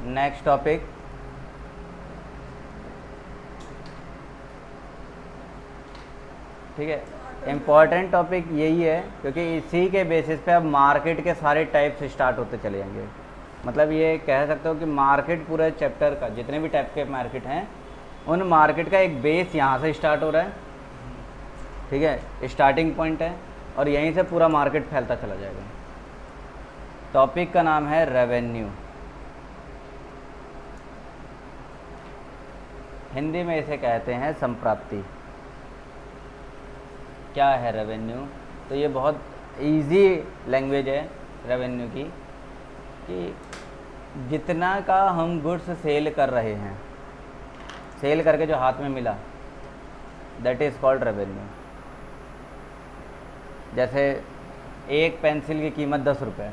Next topic, ठीक है। Important topic यही है क्योंकि इसी के बेसिस पे अब मार्केट के सारे टाइप्स स्टार्ट होते चले जाएंगे। मतलब ये कह सकते हो कि मार्केट पूरे चैप्टर का जितने भी टाइप के मार्केट हैं उन मार्केट का एक बेस यहाँ से स्टार्ट हो रहा है, ठीक है, स्टार्टिंग पॉइंट है, और यहीं से पूरा मार्केट फैलता चला जाएगा। टॉपिक का नाम है रेवेन्यू। हिंदी में इसे कहते हैं संप्राप्ति। क्या है रेवेन्यू? तो ये बहुत इजी लैंग्वेज है रेवेन्यू की, कि जितना का हम गुड्स सेल कर रहे हैं, सेल करके जो हाथ में मिला, दैट इज़ कॉल्ड रेवेन्यू। जैसे एक पेंसिल की कीमत 10 रुपये,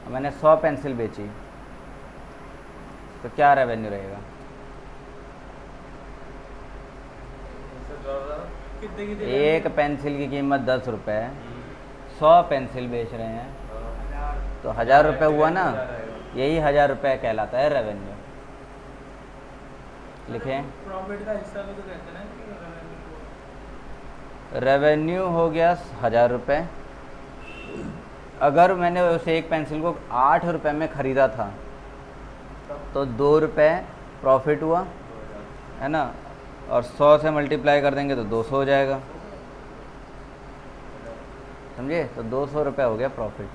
मैंने 100 पेंसिल बेची, तो क्या रेवेन्यू रहेगा? एक पेंसिल की कीमत 10 रुपये, 100 पेंसिल बेच रहे हैं, तो 1000 रुपये हुआ ना। यही 1000 रुपये कहलाता है रेवेन्यू। लिखें, प्रॉफिट का हिस्सा भी तो कहते हैं ना कि रेवेन्यू हो गया 1000 रुपये। अगर मैंने उसे एक पेंसिल को 8 रुपये में ख़रीदा था तो 2 रुपये प्रॉफिट हुआ, है ना, और 100 से मल्टीप्लाई कर देंगे तो 200 हो जाएगा, समझे? तो 200 रुपये हो गया प्रॉफिट।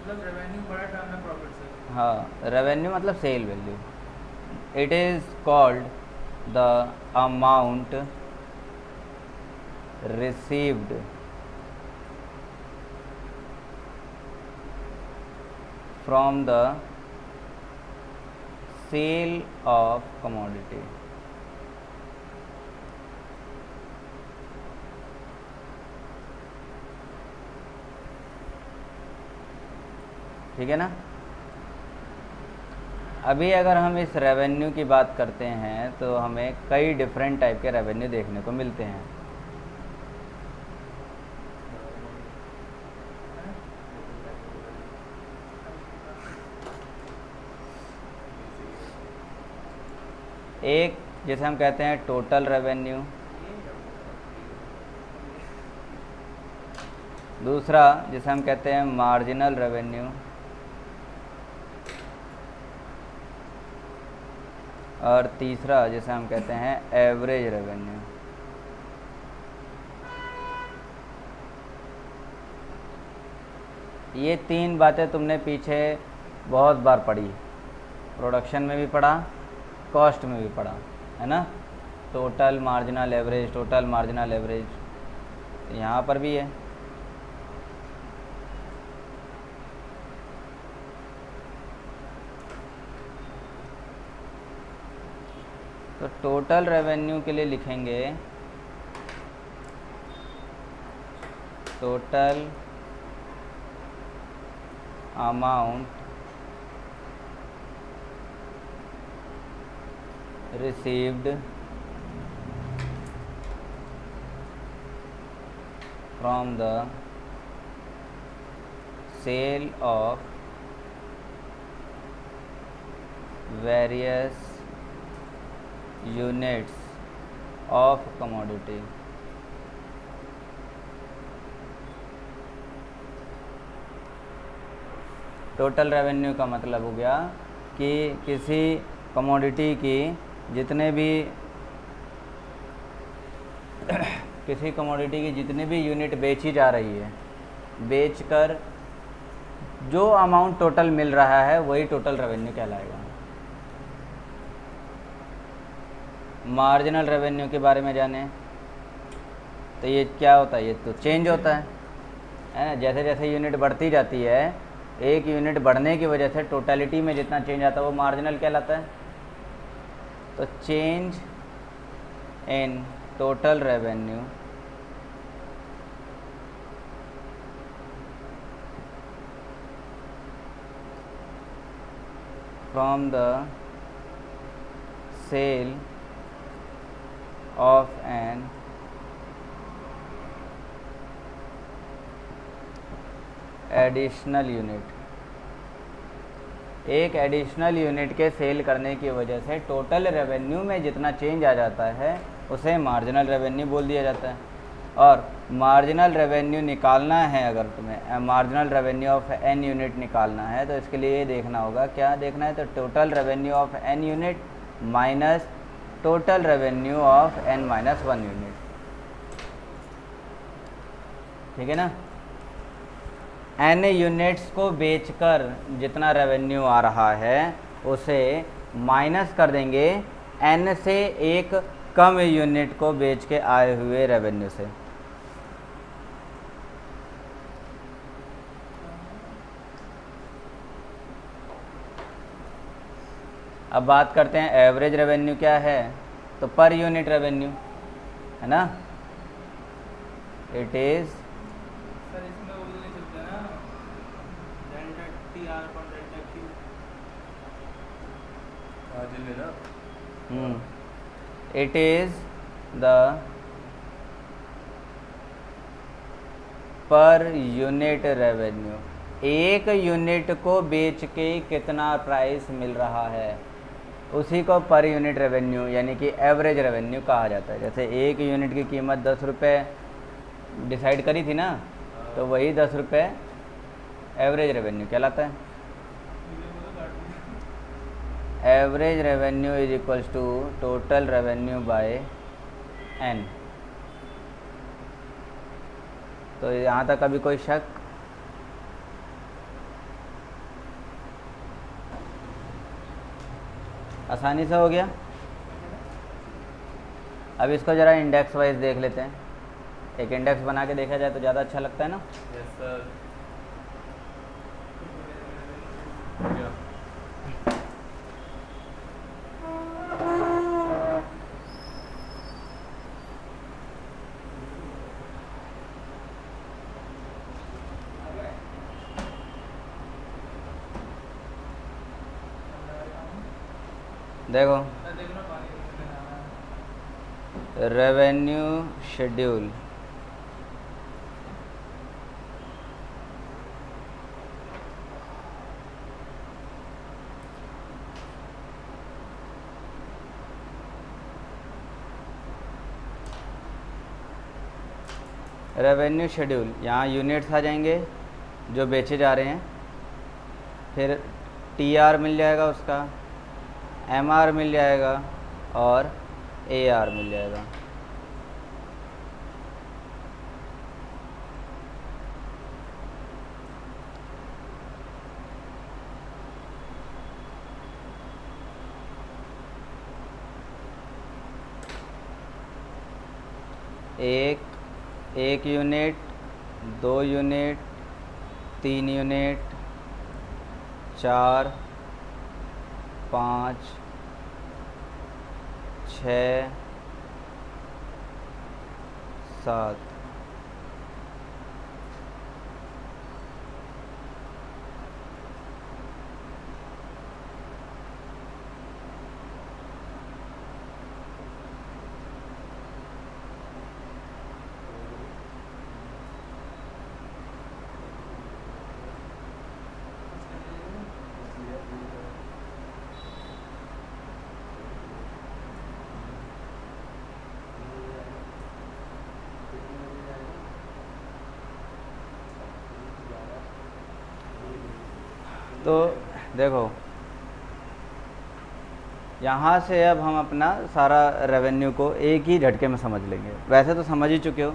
मतलब रेवेन्यू बड़ा टर्म है प्रॉफिट से। हाँ, रेवेन्यू मतलब sale value. It is called the amount received from the sale of commodity। ठीक है ना। अभी अगर हम इस रेवेन्यू की बात करते हैं तो हमें कई डिफरेंट टाइप के रेवेन्यू देखने को मिलते हैं। एक जैसे हम कहते हैं टोटल रेवेन्यू, दूसरा जिसे हम कहते हैं मार्जिनल रेवेन्यू, और तीसरा जिसे हम कहते हैं एवरेज रेवेन्यू। ये तीन बातें तुमने पीछे बहुत बार पढ़ी, प्रोडक्शन में भी पढ़ा, कॉस्ट में भी पढ़ा, है ना। Total, marginal, average, total, marginal, average, यहाँ पर भी है। तो टोटल रेवेन्यू के लिए लिखेंगे total amount received from the sale of various units of commodity। Total revenue का मतलब हो गया कि किसी कमोडिटी की जितने भी किसी कमोडिटी की जितनी भी यूनिट बेची जा रही है, बेचकर जो अमाउंट टोटल मिल रहा है वही टोटल रेवेन्यू कहलाएगा। मार्जिनल रेवेन्यू के बारे में जाने तो ये क्या होता है? ये तो चेंज होता है ना। जैसे जैसे यूनिट बढ़ती जाती है, एक यूनिट बढ़ने की वजह से टोटलिटी में जितना चेंज आता है वो मार्जिनल कहलाता है। तो change in total revenue from the sale of an additional unit एक एडिशनल यूनिट के सेल करने की वजह से टोटल रेवेन्यू में जितना चेंज आ जाता है उसे मार्जिनल रेवेन्यू बोल दिया जाता है। और मार्जिनल रेवेन्यू निकालना है, अगर तुम्हें marginal revenue of n unit निकालना है तो इसके लिए ये देखना होगा, क्या देखना है, तो total revenue of n unit minus total revenue of n minus one unit. ठीक है ना। एन यूनिट्स को बेचकर जितना रेवेन्यू आ रहा है उसे माइनस कर देंगे एन से एक कम यूनिट को बेच के आए हुए रेवेन्यू से। अब बात करते हैं एवरेज रेवेन्यू क्या है, तो पर यूनिट रेवेन्यू है ना, इट इज़ सर इसमें वो नहीं चलता ना, डेल्टा टी आर पर delta Q. It is the per unit revenue, एक यूनिट को बेच के कितना प्राइस मिल रहा है उसी को पर यूनिट रेवेन्यू यानी कि एवरेज रेवेन्यू कहा जाता है। जैसे एक यूनिट की कीमत 10 रुपये डिसाइड करी थी ना, तो वही 10 रुपये एवरेज रेवेन्यू कहलाता है। Average revenue is equals to total revenue by n. तो यहाँ तक अभी कोई शक? आसानी से हो गया। अब इसको ज़रा इंडेक्स वाइज देख लेते हैं, एक इंडेक्स बना के देखा जाए तो ज़्यादा अच्छा लगता है ना। Yes sir. देखो देखना पानी रेवेन्यू शेड्यूल, रेवेन्यू शेड्यूल, यहाँ यूनिट्स आ जाएंगे जो बेचे जा रहे हैं, फिर टी आर मिल जाएगा उसका, एम आर मिल जाएगा और ए आर मिल जाएगा। एक यूनिट, 2 यूनिट, 3 यूनिट, 4, 5, 6, 7। तो देखो यहाँ से अब हम अपना सारा रेवेन्यू को एक ही झटके में समझ लेंगे। वैसे तो समझ ही चुके हो,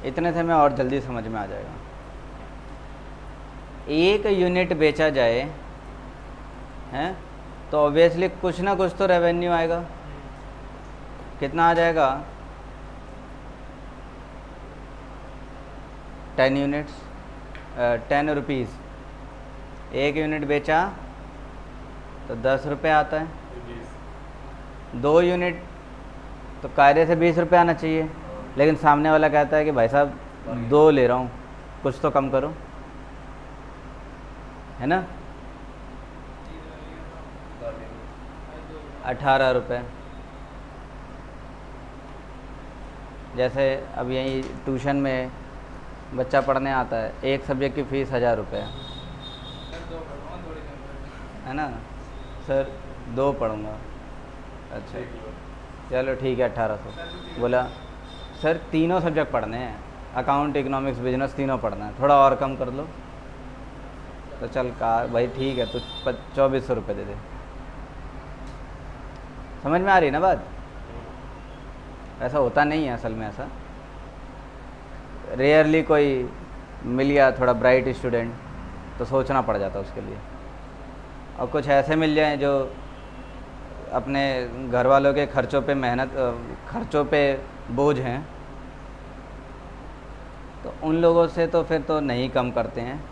इतने से में और जल्दी समझ में आ जाएगा। एक यूनिट बेचा जाए हैं तो ऑब्वियसली कुछ ना कुछ तो रेवेन्यू आएगा। कितना आ जाएगा? 10 यूनिट्स, 10 रुपीज़। एक यूनिट बेचा तो 10 रुपये आता है। 2 यूनिट तो कायदे से 20 रुपये आना चाहिए, लेकिन सामने वाला कहता है कि भाई साहब 2 ले रहा हूँ, कुछ तो कम करो, है ना। 18 रुपये। जैसे अब यहीं ट्यूशन में बच्चा पढ़ने आता है, एक सब्जेक्ट की फ़ीस 1000 रुपये है। है ना सर? 2 पढ़ूंगा। अच्छा चलो ठीक है 1800। बोला सर तीनों सब्जेक्ट पढ़ने हैं, अकाउंट इकोनॉमिक्स बिजनेस तीनों पढ़ना है, थोड़ा और कम कर लो। तो चल कार भाई ठीक है, तो 2400 रुपये दे दे। समझ में आ रही है ना बात? ऐसा होता नहीं है असल में, ऐसा रेयरली कोई मिल गया थोड़ा ब्राइट स्टूडेंट तो सोचना पड़ जाता उसके लिए। और कुछ ऐसे मिल जाएं जो अपने घर वालों के खर्चों पे खर्चों पे बोझ हैं, तो उन लोगों से तो फिर तो नहीं कम करते हैं।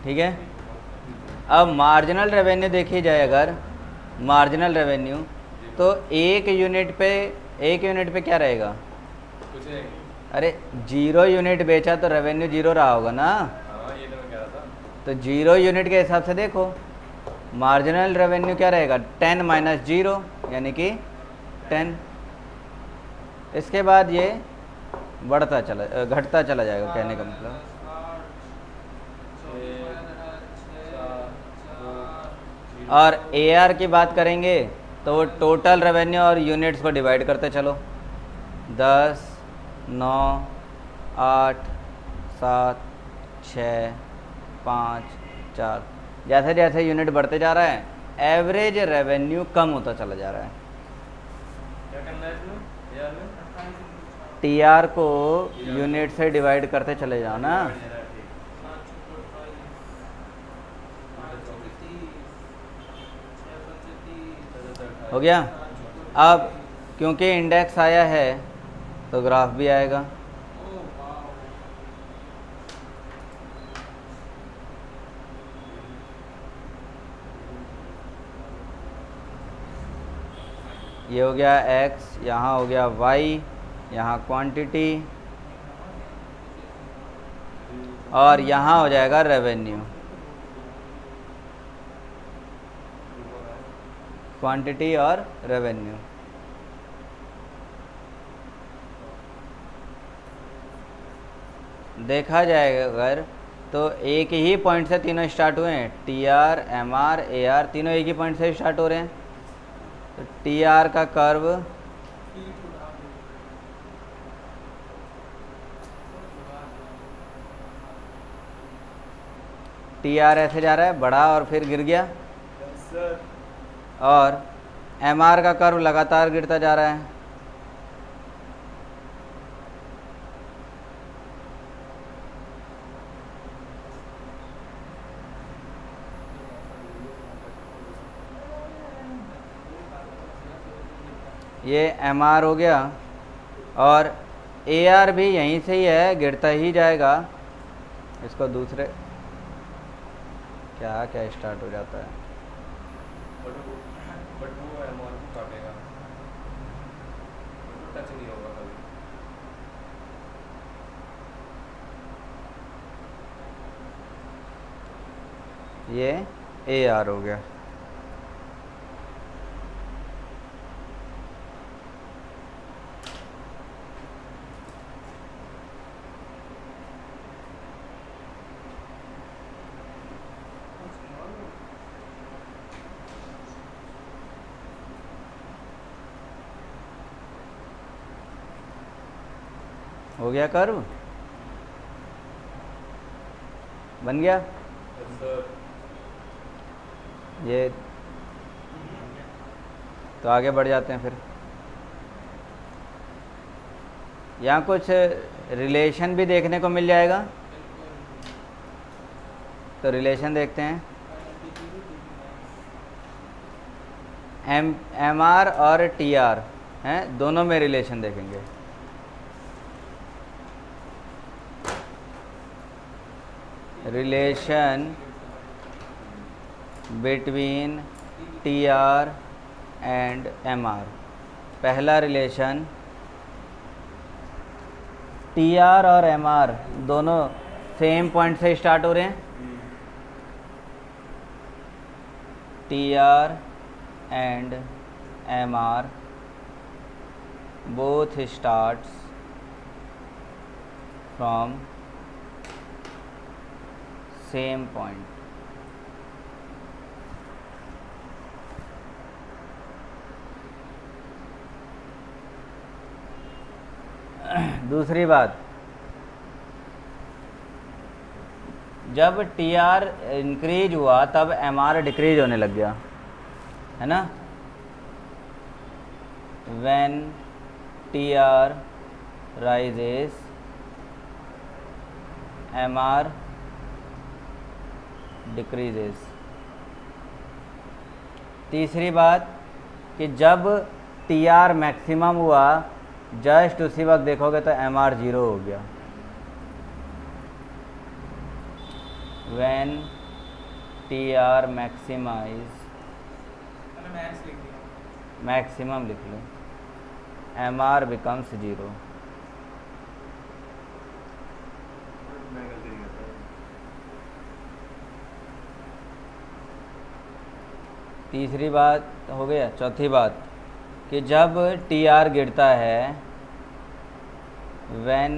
ठीक है, अब मार्जिनल रेवेन्यू देखी जाए, अगर मार्जिनल रेवेन्यू तो एक यूनिट पे क्या रहेगा? कुछ है। अरे 0 यूनिट बेचा तो रेवेन्यू 0 रहा होगा ना। हाँ ये तो मैं कह रहा था। तो 0 यूनिट के हिसाब से देखो, मार्जिनल रेवेन्यू क्या रहेगा? 10 माइनस 0 यानी कि 10। इसके बाद ये घटता चला जाएगा, कहने का मतलब। और AR की बात करेंगे तो वो टोटल रेवेन्यू और यूनिट्स को डिवाइड करते चलो, 10, 9, 8, 7, 6, 5, 4। जैसे जैसे यूनिट बढ़ते जा रहा है एवरेज रेवेन्यू कम होता चला जा रहा है। क्या करना है इसमें? AR में? TR को यूनिट से डिवाइड करते चले जाओ ना। हो गया। अब क्योंकि इंडेक्स आया है तो ग्राफ भी आएगा। ये हो गया x, यहाँ हो गया y, यहाँ क्वांटिटी, और यहाँ हो जाएगा रेवेन्यू। क्वांटिटी और रेवेन्यू। देखा जाएगा अगर तो एक ही पॉइंट से तीनों स्टार्ट हुए हैं, TR, MR, AR तीनों एक ही पॉइंट से स्टार्ट हो रहे हैं। तो TR का कर्व TR ऐसे जा रहा है, बढ़ा और फिर गिर गया। और MR का कर्व लगातार गिरता जा रहा है। ये MR हो गया, और AR भी यहीं से ही है, गिरता ही जाएगा। इसको दूसरे क्या क्या स्टार्ट हो जाता है। बट वो MR को काटेगा, टच नहीं होगा कभी। ये AR हो गया। हो गया कर्व, बन गया। ये तो आगे बढ़ जाते हैं फिर। यहाँ कुछ रिलेशन भी देखने को मिल जाएगा, तो रिलेशन देखते हैं। MR और TR हैं, दोनों में रिलेशन देखेंगे। Relation between TR and MR। पहला रिलेशन, TR और MR दोनों सेम पॉइंट से स्टार्ट हो रहे हैं। TR and MR both starts from same point. दूसरी बात, जब TR इंक्रीज हुआ तब MR डिक्रीज होने लग गया, है ना। When TR rises, MR decreases. तीसरी बात कि जब TR मैक्सिमम हुआ जस्ट उसी वक्त देखोगे तो MR 0 हो गया। When TR maximize, मैंने मैक्स लिख दिया। मैक्सिमम लिख लो, MR becomes 0। मैं गलती नहीं करता। तीसरी बात हो गया। चौथी बात कि जब TR गिरता है, when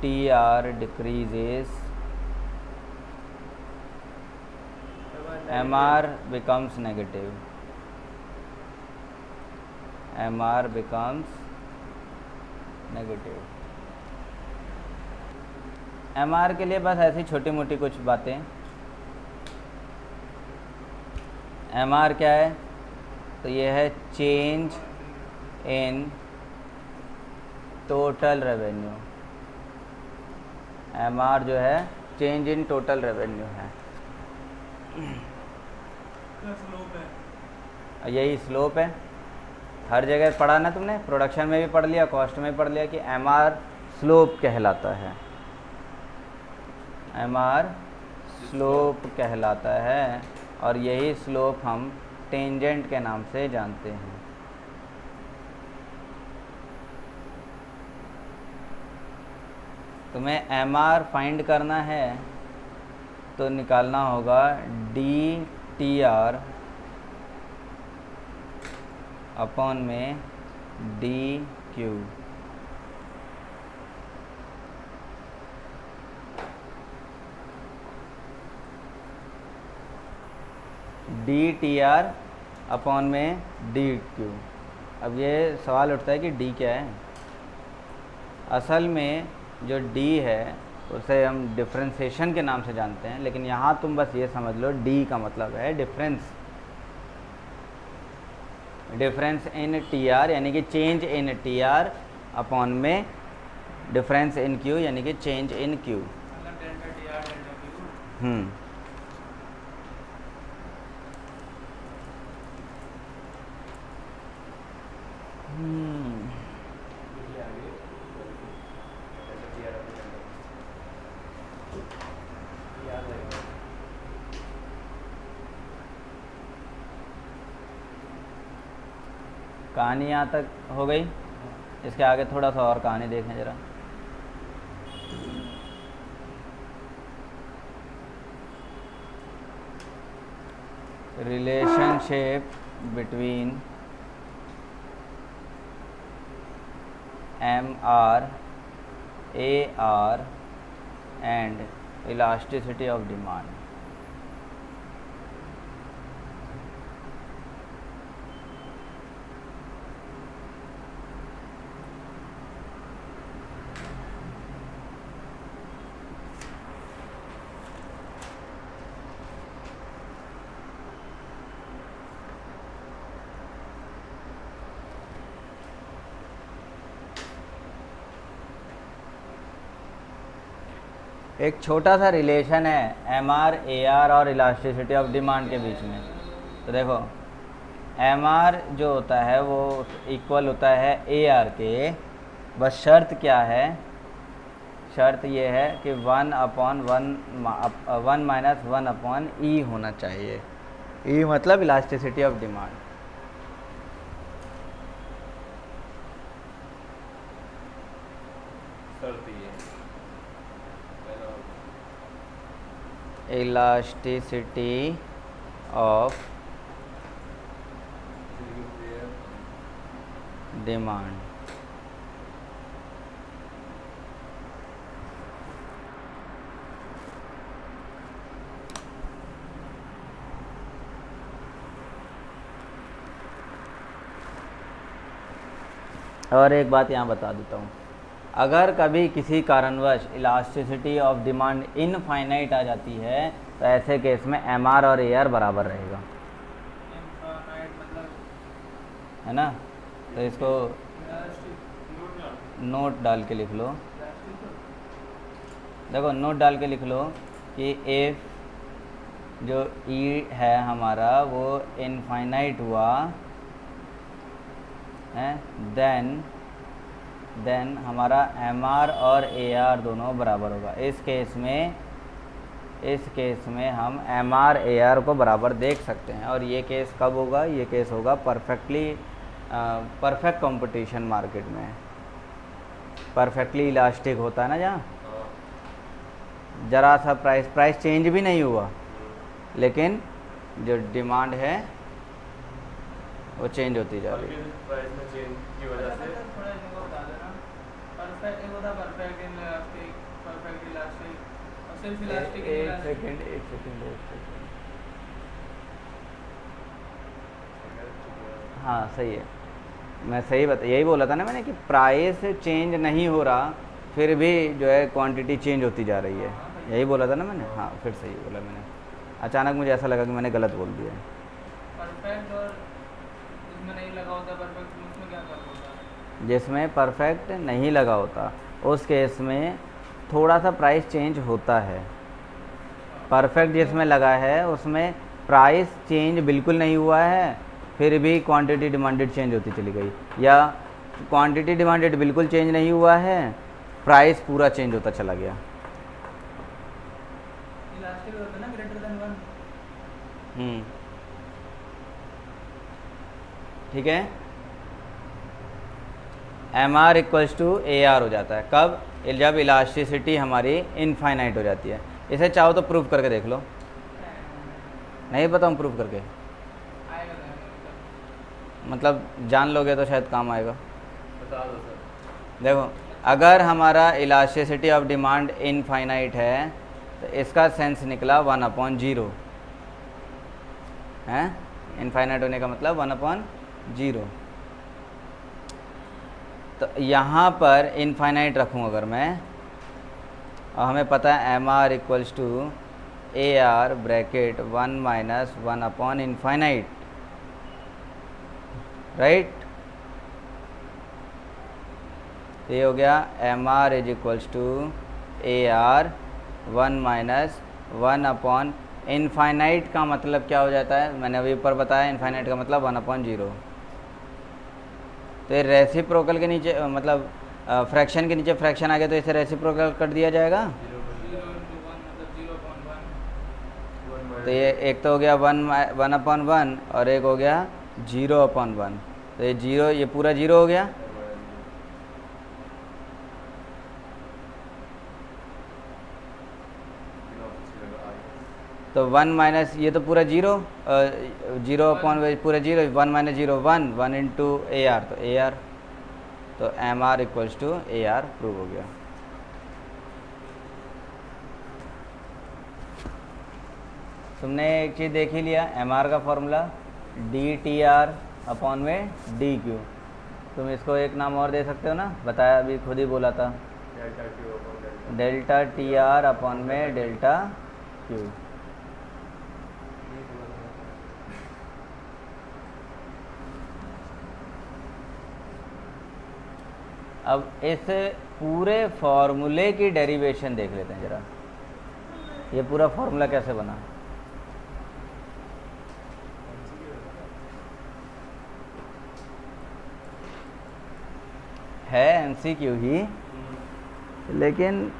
TR decreases, MR becomes negative। MR becomes negative। MR के लिए बस ऐसी छोटी मोटी कुछ बातें। MR क्या है? तो ये है change in total revenue. MR जो है चेंज इन टोटल रेवेन्यू है। स्लोप है। यही स्लोप है। हर जगह पढ़ा ना तुमने, प्रोडक्शन में भी पढ़ लिया, कॉस्ट में भी पढ़ लिया कि MR स्लोप कहलाता है। MR स्लोप कहलाता है और यही स्लोप हम टेंजेंट के नाम से जानते हैं। तुम्हें MR फाइंड करना है तो निकालना होगा DTR अपॉन में DQ। DTR अपॉन में DQ। अब ये सवाल उठता है कि D क्या है। असल में जो D है उसे हम डिफ्रेंसिएशन के नाम से जानते हैं, लेकिन यहाँ तुम बस ये समझ लो D का मतलब है डिफरेंस। डिफरेंस इन TR यानी कि चेंज इन TR अपॉन में डिफरेंस इन Q यानी कि चेंज इन Q। मतलब डेल्टा TR डेल्टा Q। कहानी यहाँ तक हो गई। इसके आगे थोड़ा सा और कहानी देखें ज़रा। Relationship between MR, AR and elasticity of demand। एक छोटा सा रिलेशन है MR, AR और इलास्टिसिटी ऑफ डिमांड के बीच में। तो देखो MR जो होता है वो इक्वल होता है AR के। बस शर्त क्या है? शर्त ये है कि 1/1 माइनस 1/E होना चाहिए। E मतलब elasticity of demand. Elasticity of demand. और एक बात यहाँ बता देता हूँ, अगर कभी किसी कारणवश इलास्टिसिटी ऑफ डिमांड इनफाइनाइट आ जाती है तो ऐसे केस में एम आर और ए आर बराबर रहेगा, इनफाइनाइट मतलब है ना। तो इसको इलास्टिक नोट डाल के लिख लो, इलास्टिक तो देखो नोट डाल के लिख लो कि इफ जो ई है हमारा वो इनफाइनाइट हुआ है, देन हमारा एम आर और ए आर दोनों बराबर होगा। इस केस में हम एम आर ए आर को बराबर देख सकते हैं। और ये केस कब होगा? ये केस होगा परफेक्ट कंपटीशन मार्केट में, परफेक्टली इलास्टिक होता है ना, जहाँ ज़रा सा प्राइस चेंज भी नहीं हुआ लेकिन जो डिमांड है वो चेंज होती जा रही है। प्राइस में चेंज की वजह से थोड़ा इनको बता देना। परफेक्ट एक होता परफेक्ट इलास्टिक, परफेक्ट इलास्टिक और सिर्फ इलास्टिक एक सेकंड हाँ सही है, मैं सही यही बोला था ना मैंने कि प्राइस चेंज नहीं हो रहा फिर भी जो है क्वांटिटी चेंज होती जा रही है, यही बोला था ना मैंने। हाँ फिर सही बोला मैंने, अचानक मुझे ऐसा लगा कि मैंने गलत बोल दिया है। परफेक्ट और इसमें नहीं लगा होता परफेक्ट, उसमें क्या फर्क होता है? जिसमें परफेक्ट नहीं लगा होता उस केस में थोड़ा सा प्राइस चेंज होता है। परफेक्ट जिसमें लगा है उसमें प्राइस चेंज बिल्कुल नहीं हुआ है फिर भी क्वांटिटी डिमांडेड चेंज होती चली गई, या क्वांटिटी डिमांडेड बिल्कुल चेंज नहीं हुआ है प्राइस पूरा चेंज होता चला गया। इलास्टिक होता है ना ग्रेटर देन 1। ठीक है, M R equals to A R हो जाता है कब? जब इलास्टिसिटी हमारी इनफाइनाइट हो जाती है। इसे चाहो तो प्रूव करके देख लो, नहीं बताऊँ प्रूव करके, आएगा तो मतलब जान लोगे तो शायद काम आएगा। बता दो सर। देखो अगर हमारा इलास्टिसिटी ऑफ डिमांड इनफाइनाइट है तो इसका सेंस निकला 1/0 है। इनफाइनाइट होने का मतलब 1/0। तो यहाँ पर इनफाइनाइट रखूँ अगर मैं, और हमें पता है M R equals to A R bracket 1 minus 1/इनफाइनाइट, राइट। ये हो गया M R is equals to A R 1 minus 1/इनफाइनाइट का मतलब क्या हो जाता है? मैंने अभी ऊपर बताया इनफाइनाइट का मतलब 1/0। तो ये रेसिप्रोकल के नीचे मतलब फ्रैक्शन के नीचे फ्रैक्शन आ गया तो इसे रेसिप्रोकल कर दिया जाएगा। 0 into 1 मतलब 0.1। तो ये एक तो हो गया 1/1 और एक हो गया 0/1। तो ये जीरो, ये पूरा 0 हो गया। तो 1 माइनस ये तो पूरा 0, 0/, पूरा 0, 1 माइनस 0 1 इंटू ए आर, तो ए आर, तो M R equals to A R prove हो गया। तुमने एक चीज़ देख ही लिया, एम आर का फॉर्मूला DTR/डी क्यू। तुम इसको एक नाम और दे सकते हो ना, बताया अभी खुद ही बोला था, डेल्टा TR/डेल्टा क्यू। अब इस पूरे फॉर्मूले की डेरिवेशन देख लेते हैं ज़रा, ये पूरा फॉर्मूला कैसे बना। है MCQ ही, लेकिन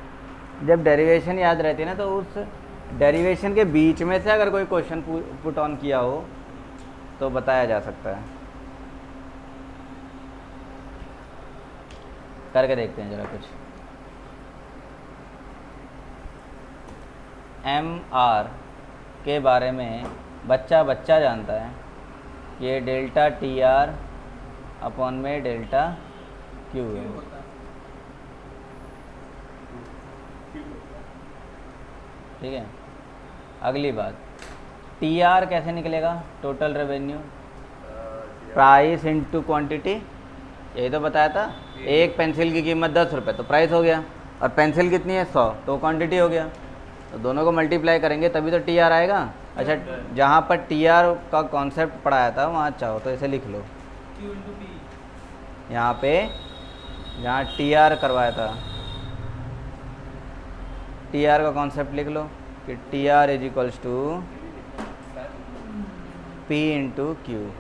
जब डेरिवेशन याद रहती है ना तो उस डेरिवेशन के बीच में से अगर कोई क्वेश्चन पुट ऑन किया हो तो बताया जा सकता है। करके देखते हैं ज़रा कुछ। MR के बारे में बच्चा जानता है, ये डेल्टा TR अपॉन में डेल्टा क्यू है। क्यों होता है? ठीक है। अगली बात, टी आर कैसे निकलेगा? Total revenue price into quantity, यही तो बताया था। एक पेंसिल की कीमत 10 रुपये तो प्राइस हो गया, और पेंसिल कितनी है 100 तो क्वांटिटी हो गया। तो दोनों को मल्टीप्लाई करेंगे तभी तो टी आर आएगा। अच्छा, जहाँ पर टी आर का कॉन्सेप्ट पढ़ाया था वहाँ चाहो तो इसे लिख लो, क्यू इंटू पी। यहाँ पे जहाँ टी आर करवाया था, टी आर का कॉन्सेप्ट लिख लो कि T R is equals to P into Q.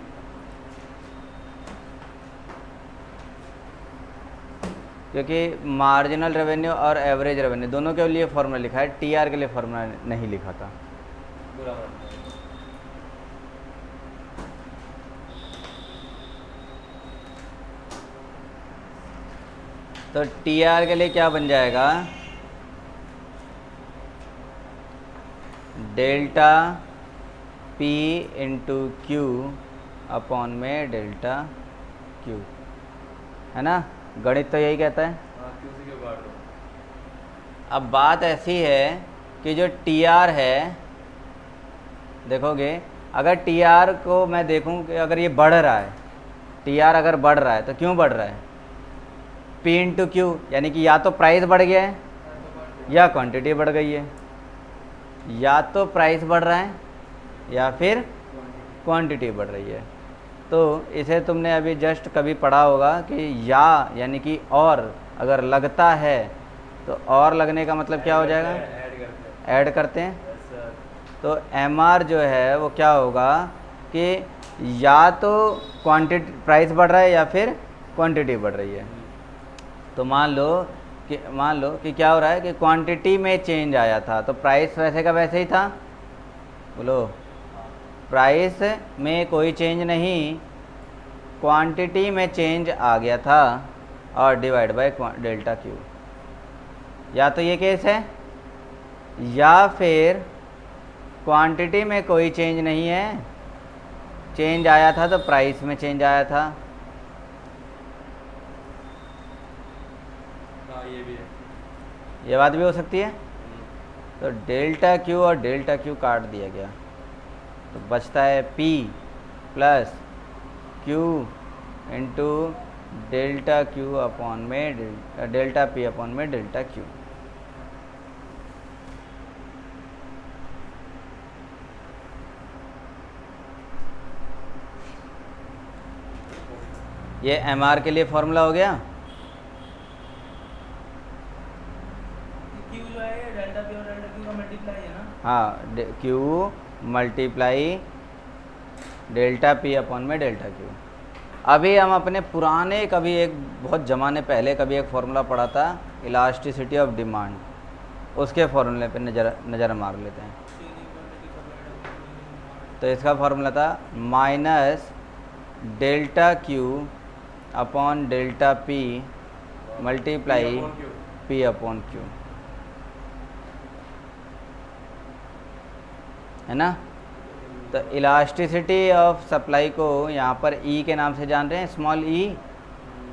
क्योंकि मार्जिनल रेवेन्यू और एवरेज रेवेन्यू दोनों के लिए फॉर्मूला लिखा है, टी आर के लिए फॉर्मूला नहीं लिखा था। बुरा मानना है। तो टी आर के लिए क्या बन जाएगा? Delta P into Q upon में डेल्टा क्यू, है ना? गणित तो यही कहता है। हाँ, क्यों से क्यों काट दो। अब बात ऐसी है कि जो टी आर है, देखोगे अगर टी आर को मैं देखूं कि अगर ये बढ़ रहा है, टी आर अगर बढ़ रहा है तो क्यों बढ़ रहा है? पी इंटू क्यू, यानी कि या तो प्राइस बढ़ गया है या क्वांटिटी बढ़ गई है। या तो प्राइस बढ़ रहा है या फिर क्वांटिटी बढ़ रही है। तो इसे तुमने अभी जस्ट कभी पढ़ा होगा कि या यानी कि और अगर लगता है तो और लगने का मतलब क्या हो जाएगा? ऐड करते हैं। ऐड करते हैं। Yes sir. तो एम आर जो है वो क्या होगा कि या तो क्वांटिटी प्राइस बढ़ रहा है या फिर क्वांटिटी बढ़ रही है। तो मान लो कि क्या हो रहा है कि क्वांटिटी में चेंज आया था तो प्राइस वैसे का वैसे ही था। बोलो, प्राइस में कोई चेंज नहीं, क्वांटिटी में चेंज आ गया था और डिवाइड बाय डेल्टा क्यू। या तो ये केस है या फिर क्वांटिटी में कोई चेंज नहीं है, चेंज आया था तो प्राइस में चेंज आया था। हाँ, ये भी है। ये बात भी हो सकती है। तो डेल्टा क्यू और डेल्टा क्यू काट दिया गया तो बचता है P plus Q into delta Q upon में डेल्टा P अपॉन में डेल्टा क्यू। ये MR के लिए फॉर्मूला हो गया। क्यू जो है ये डेल्टा पी और डेल्टा क्यू का मल्टीप्लाई है ना? हाँ, Q multiply delta P upon में डेल्टा क्यू। अभी हम अपने पुराने कभी एक बहुत ज़माने पहले कभी एक फॉर्मूला पढ़ा था, इलास्टिसिटी ऑफ डिमांड, उसके फॉर्मूले पे नज़र मार लेते हैं। तो इसका फॉर्मूला था minus delta Q upon delta P multiply P upon Q, है ना? तो इलास्टिसिटी ऑफ सप्लाई को यहाँ पर E के नाम से जान रहे हैं, स्मॉल e।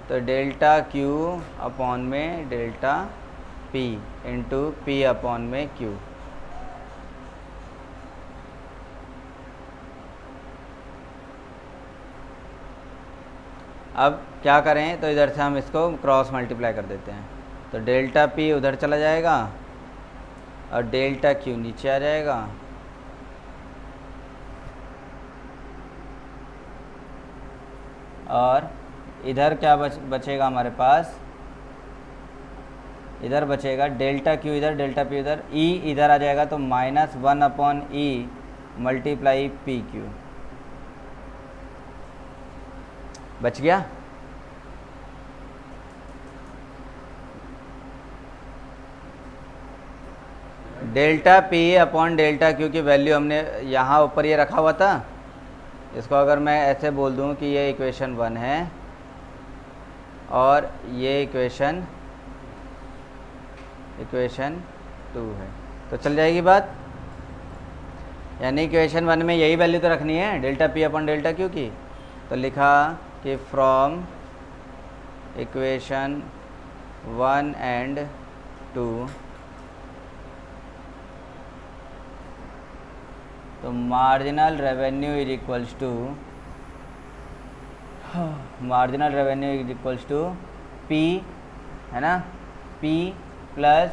तो डेल्टा क्यू अपॉन में delta P into P upon में Q। अब क्या करें? तो इधर से हम इसको क्रॉस मल्टीप्लाई कर देते हैं। तो डेल्टा P उधर चला जाएगा और डेल्टा Q नीचे आ जाएगा। और इधर क्या बचेगा हमारे पास? इधर बचेगा डेल्टा क्यू इधर, डेल्टा पी इधर, ई इधर आ जाएगा तो minus 1 upon E multiply P Q. बच गया। Delta P upon delta Q की वैल्यू हमने यहाँ ऊपर ये रखा हुआ था। इसको अगर मैं ऐसे बोल दूँ कि ये इक्वेशन 1 है और ये इक्वेशन 2 है तो चल जाएगी बात। यानी इक्वेशन 1 में यही वैल्यू तो रखनी है delta P upon delta Q की। तो लिखा कि फ्रॉम इक्वेशन 1 एंड 2 तो marginal revenue is equals to P, है ना, पी प्लस,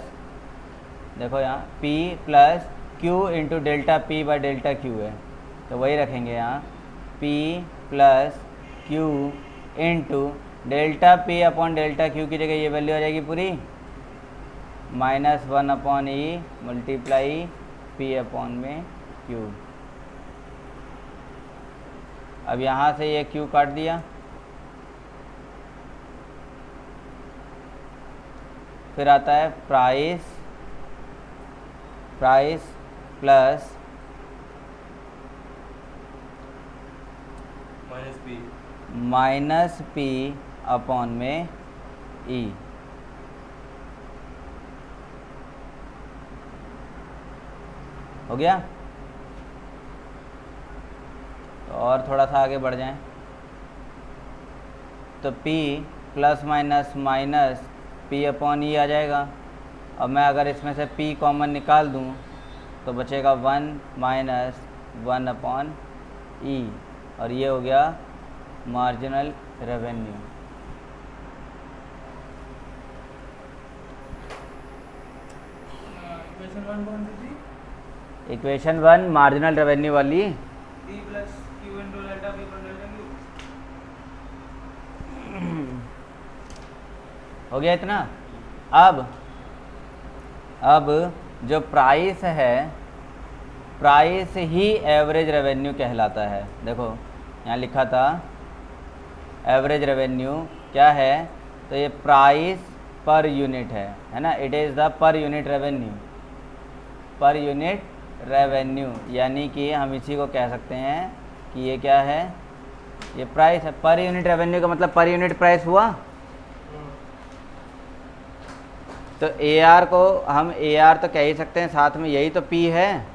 देखो यहाँ P plus Q into delta P by delta Q है, तो वही रखेंगे यहाँ P plus Q into delta P upon delta Q की जगह ये वैल्यू आ जाएगी पूरी -1 upon E multiply P upon में Q। अब यहाँ से ये Q काट दिया, फिर आता है price plus minus P upon में E। हो गया। तो और थोड़ा सा आगे बढ़ जाएं, तो P plus minus P upon E आ जाएगा। अब मैं अगर इसमें से P कॉमन निकाल दूं तो बचेगा 1 माइनस 1 अपॉन ई, और ये हो गया मार्जिनल रेवेन्यू। इक्वेशन 1 कौन सी थी? इक्वेशन 1 मार्जिनल रेवेन्यू वाली, P plus Q into delta P पर डेल्टा Q। हो गया इतना। अब जो प्राइस है, प्राइस ही एवरेज रेवेन्यू कहलाता है। देखो यहाँ लिखा था एवरेज रेवेन्यू क्या है, तो ये प्राइस पर यूनिट है ना, it is the per unit revenue, यानी कि हम इसी को कह सकते हैं कि ये क्या है, ये प्राइस है। पर यूनिट रेवेन्यू का मतलब पर यूनिट प्राइस हुआ। तो AR को हम AR तो कह ही सकते हैं, साथ में यही तो P है।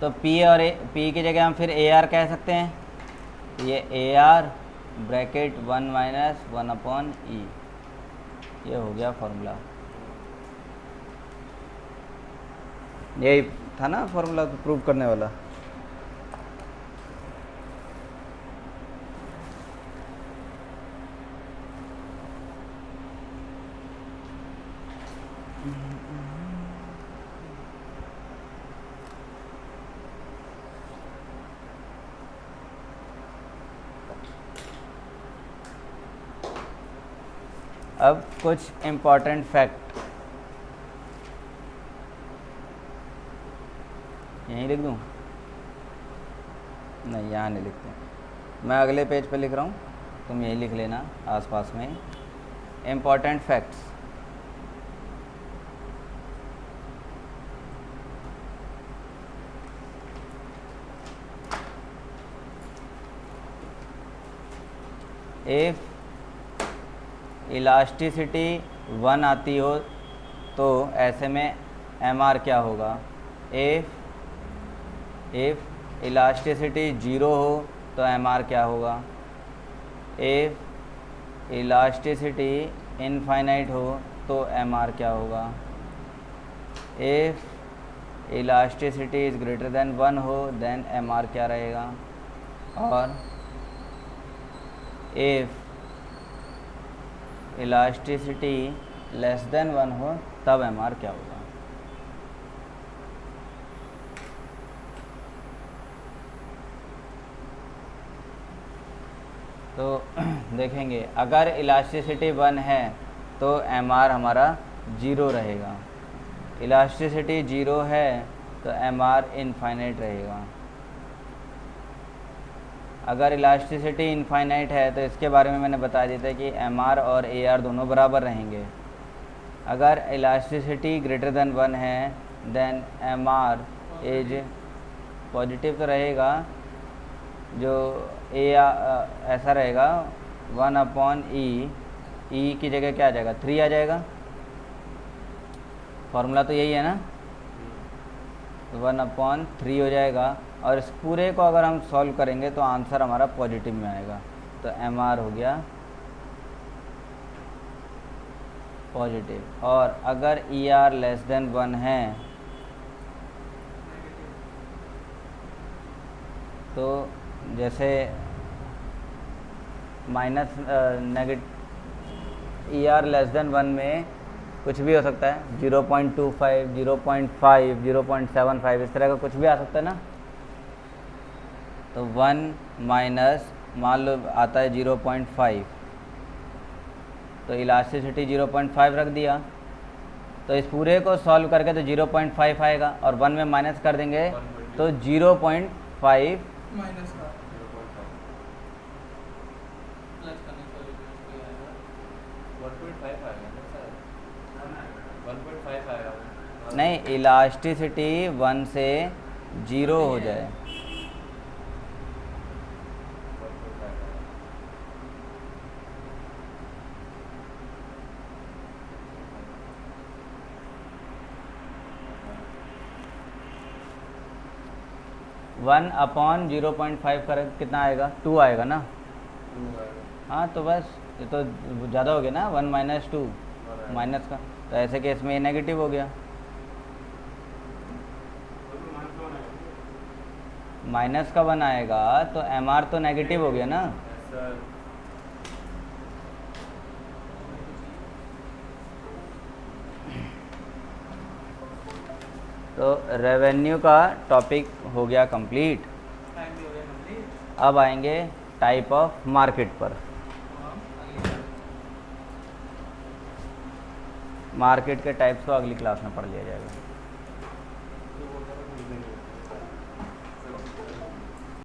तो P और P की जगह हम फिर AR कह सकते हैं, ये AR ब्रैकेट 1 माइनस 1 अपॉन ई, ये हो गया फॉर्मूला। यही था ना फॉर्मूला तो प्रूव करने वाला। अब कुछ इम्पॉर्टेंट फैक्ट यहीं लिख दूँ, नहीं यहाँ नहीं लिखते, मैं अगले पेज पे लिख रहा हूँ, तुम यही लिख लेना आसपास में। इम्पॉर्टेंट फैक्ट्स, इफ इलास्टिसिटी 1 आती हो तो ऐसे में MR क्या होगा। इफ इलास्टिसिटी 0 हो तो MR क्या होगा। इफ इलास्टिसिटी इनफाइनाइट हो तो MR क्या होगा। If elasticity is greater than 1 हो देन MR क्या रहेगा। और इफ इलास्टिसिटी लेस देन 1 हो तब MR क्या होगा। तो देखेंगे अगर इलास्टिसिटी 1 है तो MR हमारा 0 रहेगा, इलास्टिसिटी 0 है तो MR इनफाइनाइट रहेगा। अगर इलास्टिसिटी इनफाइनाइट है तो इसके बारे में मैंने बता दिया था कि MR और AR दोनों बराबर रहेंगे। अगर इलास्टिसिटी ग्रेटर देन 1 है देन MR इज पॉजिटिव तो रहेगा, जो ऐसा रहेगा 1 अपॉन ई, ई की जगह क्या आ जाएगा 3 आ जाएगा, फार्मूला तो यही है ना, तो 1/3 हो जाएगा। और इस पूरे को अगर हम सॉल्व करेंगे तो आंसर हमारा पॉजिटिव में आएगा, तो MR हो गया पॉजिटिव। और अगर ER लेस देन 1 है तो जैसे माइनस ER लेस देन 1 में कुछ भी हो सकता है, 0.25, 0.5, 0.75 इस तरह का कुछ भी आ सकता है ना। तो 1 माइनस मान लो आता है 0.5, तो इलास्टिसिटी 0.5 रख दिया, तो इस पूरे को सॉल्व करके तो 0.5 आएगा और 1 में माइनस कर देंगे तो 0.5 माइनस का 0.5 प्लस करने के लिए भी आएगा 1.5 आएगा ना सर, 1.5 आएगा। नहीं, इलास्टिसिटी 1 से 0 हो जाए। 1.5 आएगा। 1/0.5 कर कितना आएगा, 2 आएगा ना। 2 आएगा। हाँ तो बस ये तो ज़्यादा हो गया ना, 1 - 2 माइनस का, तो ऐसे केस में ये नेगेटिव हो गया। माइनस का 1 आएगा तो MR तो नेगेटिव हो गया ना। सर तो रेवेन्यू का टॉपिक हो गया कंप्लीट। टाइम भी हो गया कंप्लीट। अब आएंगे टाइप ऑफ मार्केट पर। हम आगे मार्केट के टाइप्स को अगली क्लास में पढ़ लिया जाएगा। जो बोलता है